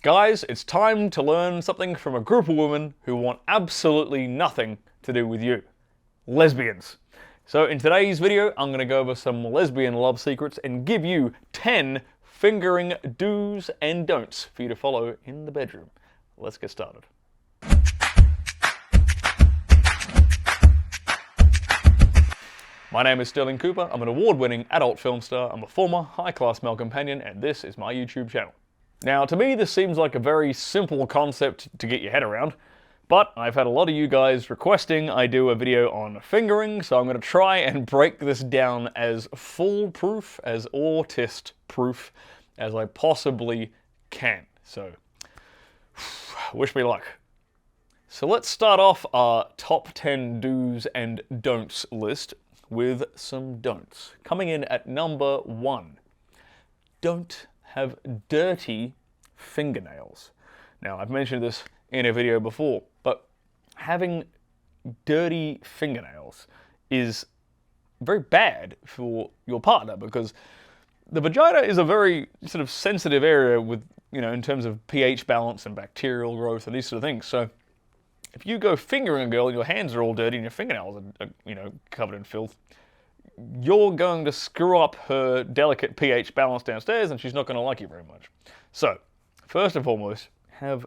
Guys, it's time to learn something from a group of women who want absolutely nothing to do with you. Lesbians. So in today's video, I'm going to go over some lesbian love secrets and give you 10 fingering do's and don'ts for you to follow in the bedroom. Let's get started. My name is Stirling Cooper. I'm an award-winning adult film star. I'm a former high-class male companion, and this is my YouTube channel. Now, to me, this seems like a very simple concept to get your head around, but I've had a lot of you guys requesting I do a video on fingering, so I'm going to try and break this down as foolproof, as autist-proof as I possibly can. So, wish me luck. So let's start off our top 10 do's and don'ts list with some don'ts. Coming in at number 1, don't have dirty fingernails. Now, I've mentioned this in a video before, but having dirty fingernails is very bad for your partner because the vagina is a very sort of sensitive area with, in terms of pH balance and bacterial growth and these sort of things. So if you go fingering a girl and your hands are all dirty and your fingernails are, covered in filth, you're going to screw up her delicate pH balance downstairs and she's not going to like you very much. So, first and foremost, have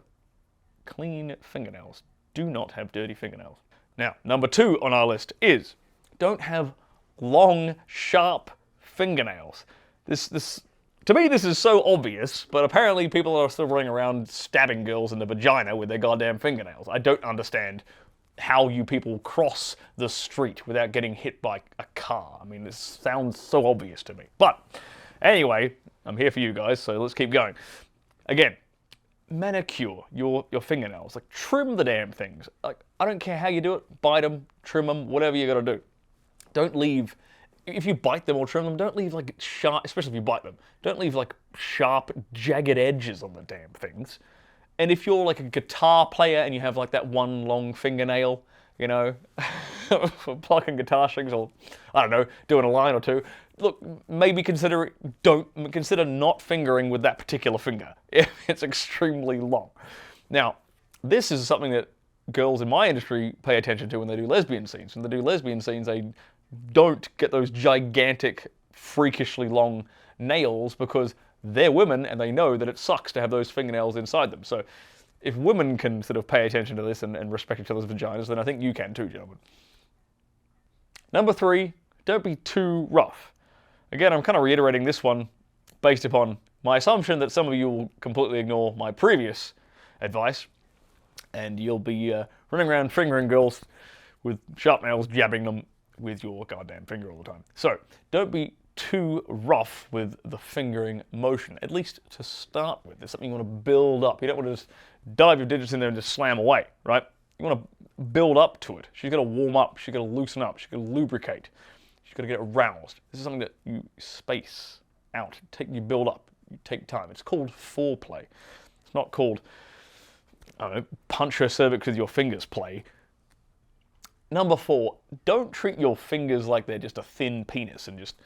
clean fingernails. Do not have dirty fingernails. Now, number 2 on our list is don't have long, sharp fingernails. To me, this is so obvious, but apparently people are still running around stabbing girls in the vagina with their goddamn fingernails. I don't understand how you people cross the street without getting hit by a car. I mean, this sounds so obvious to me. But anyway, I'm here for you guys, so let's keep going. Again, manicure your fingernails. Like, trim the damn things. Like, I don't care how you do it. Bite them, trim them, whatever you gotta do. Don't leave, if you bite them or trim them, don't leave like sharp, especially if you bite them, don't leave like sharp, jagged edges on the damn things. And if you're like a guitar player and you have like that one long fingernail, for plucking guitar strings or, I don't know, doing a line or two, look, maybe consider not fingering with that particular finger if it's extremely long. Now, this is something that girls in my industry pay attention to when they do lesbian scenes. When they do lesbian scenes, they don't get those gigantic, freakishly long nails because they're women and they know that it sucks to have those fingernails inside them. So if women can sort of pay attention to this and respect each other's vaginas, then I think you can too, gentlemen. Number 3, don't be too rough. Again, I'm kind of reiterating this one based upon my assumption that some of you will completely ignore my previous advice and you'll be running around fingering girls with sharp nails, jabbing them with your goddamn finger all the time. So don't be too rough with the fingering motion, at least to start with. There's something you want to build up. You don't want to just dive your digits in there and just slam away, right? You want to build up to it. She's got to warm up. She's got to loosen up. She's got to lubricate. She's got to get aroused. This is something that you space out. You build up. You take time. It's called foreplay. It's not called, I don't know, punch her cervix with your fingers play. Number 4, don't treat your fingers like they're just a thin penis and just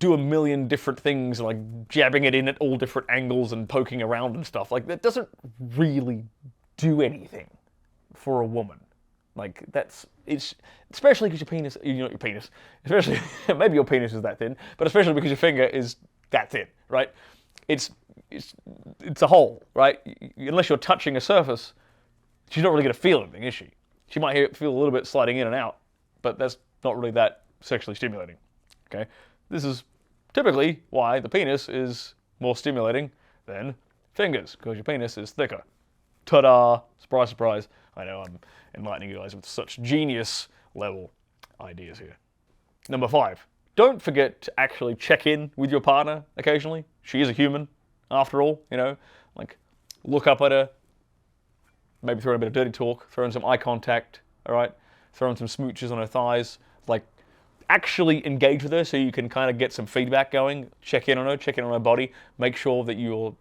do a million different things, like jabbing it in at all different angles and poking around and stuff. Like, that doesn't really do anything for a woman. Like, it's especially because your penis, especially, maybe your penis is that thin, but especially because your finger is that thin, right? It's a hole, right? Unless you're touching a surface, she's not really going to feel anything, is she? She might feel a little bit sliding in and out, but that's not really that sexually stimulating, okay? This is typically why the penis is more stimulating than fingers, because your penis is thicker. Ta-da! Surprise, surprise. I know I'm enlightening you guys with such genius level ideas here. Number 5, don't forget to actually check in with your partner occasionally. She is a human, after all, like look up at her, maybe throw in a bit of dirty talk, throw in some eye contact, all right? Throw in some smooches on her thighs, like actually engage with her so you can kind of get some feedback going, check in on her body, make sure that you're,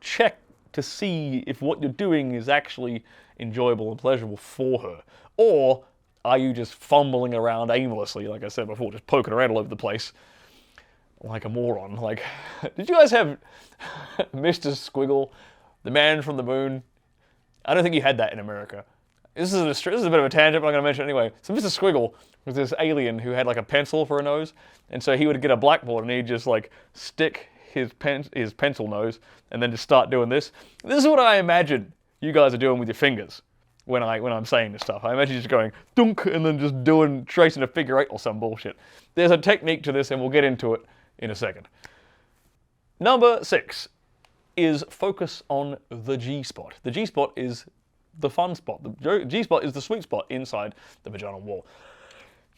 check to see if what you're doing is actually enjoyable and pleasurable for her. Or are you just fumbling around aimlessly, like I said before, just poking around all over the place, like a moron. Like, did you guys have Mr. Squiggle, the man from the moon? I don't think you had that in America. This is a bit of a tangent, but I'm going to mention it anyway. So Mr. Squiggle was this alien who had like a pencil for a nose, and so he would get a blackboard and he'd just like stick his pencil nose and then just start doing this. This is what I imagine you guys are doing with your fingers when I'm saying this stuff. I imagine you just going dunk and then just tracing a figure 8 or some bullshit. There's a technique to this, and we'll get into it in a second. Number 6 is focus on the G-spot. The G-spot is the fun spot. The G-spot is the sweet spot inside the vaginal wall.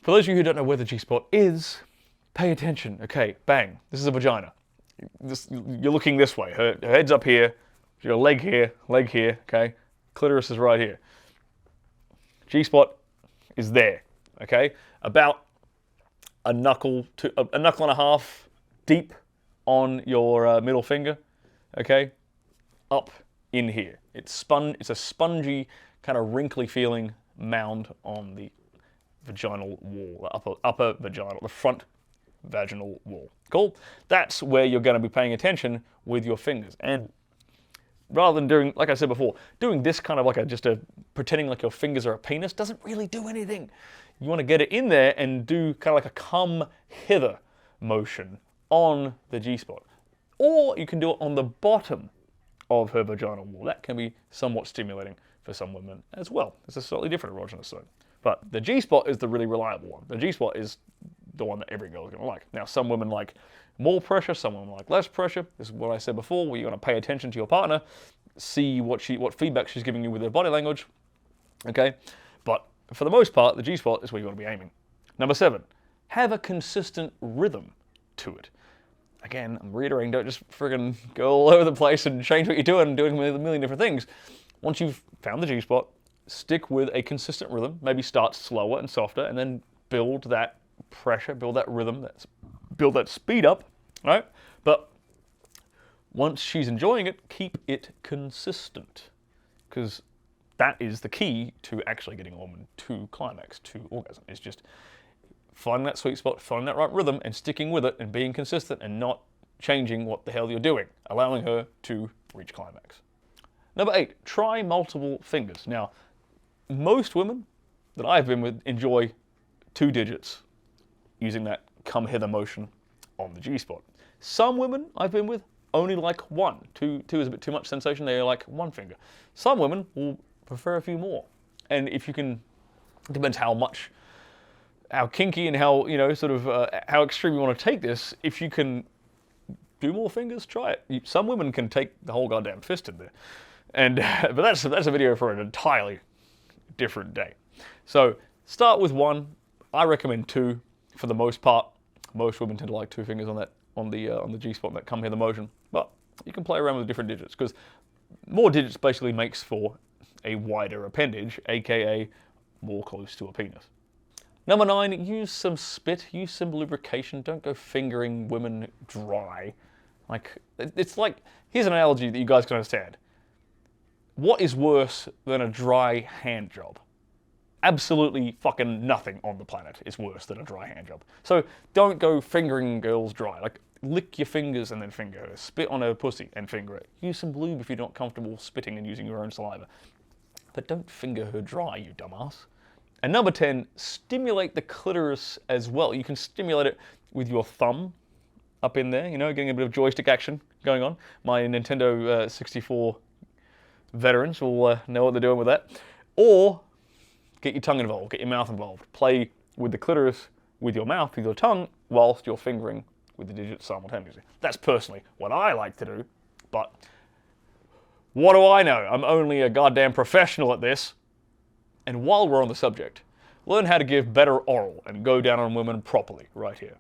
For those of you who don't know where the G-spot is, pay attention. Okay, bang. This is a vagina. You're looking this way. Her head's up here. She's got a leg here, okay? Clitoris is right here. G-spot is there, okay? About a knuckle and a half deep on your middle finger, okay? Up in here. It's a spongy, kind of wrinkly feeling mound on the vaginal wall, the front vaginal wall. Cool? That's where you're going to be paying attention with your fingers. And rather than doing, like I said before, doing this kind of like pretending like your fingers are a penis doesn't really do anything. You want to get it in there and do kind of like a come hither motion on the G-spot. Or you can do it on the bottom of her vaginal wall. That can be somewhat stimulating for some women as well. It's a slightly different erogenous zone. But the G-spot is the really reliable one. The G-spot is the one that every girl is going to like. Now, some women like more pressure, some women like less pressure. This is what I said before, where you're going to pay attention to your partner, see what feedback she's giving you with her body language, okay? But for the most part, the G-spot is where you want to be aiming. Number 7, have a consistent rhythm to it. Again, I'm reiterating, don't just friggin' go all over the place and change what you're doing and doing a million different things. Once you've found the G-spot, stick with a consistent rhythm. Maybe start slower and softer, and then build that pressure, build that rhythm, build that speed up, right? But once she's enjoying it, keep it consistent, because that is the key to actually getting a woman to climax, to orgasm, is just finding that sweet spot, finding that right rhythm, and sticking with it, and being consistent, and not changing what the hell you're doing, allowing her to reach climax. Number 8, try multiple fingers. Now, most women that I've been with enjoy 2 digits using that come hither motion on the G-spot. Some women I've been with only like 1. 2 is a bit too much sensation, they like 1 finger. Some women will prefer a few more. And if you can, it depends how kinky and how, how extreme you want to take this. If you can do more fingers, try it. Some women can take the whole goddamn fist in there. And, but that's a video for an entirely different day. So start with 1. I recommend 2 for the most part. Most women tend to like 2 fingers on the G-spot, that come here the motion. But you can play around with different digits, because more digits basically makes for a wider appendage, aka more close to a penis. Number 9, use some spit, use some lubrication. Don't go fingering women dry. It's like, here's an analogy that you guys can understand. What is worse than a dry hand job? Absolutely fucking nothing on the planet is worse than a dry hand job. So don't go fingering girls dry. Like, lick your fingers and then finger her. Spit on her pussy and finger it. Use some lube if you're not comfortable spitting and using your own saliva. But don't finger her dry, you dumbass. And number 10, stimulate the clitoris as well. You can stimulate it with your thumb up in there, getting a bit of joystick action going on. My Nintendo 64 veterans will know what they're doing with that. Or get your tongue involved, get your mouth involved. Play with the clitoris with your mouth, with your tongue, whilst you're fingering with the digits simultaneously. That's personally what I like to do, but what do I know? I'm only a goddamn professional at this. And while we're on the subject, learn how to give better oral and go down on women properly right here.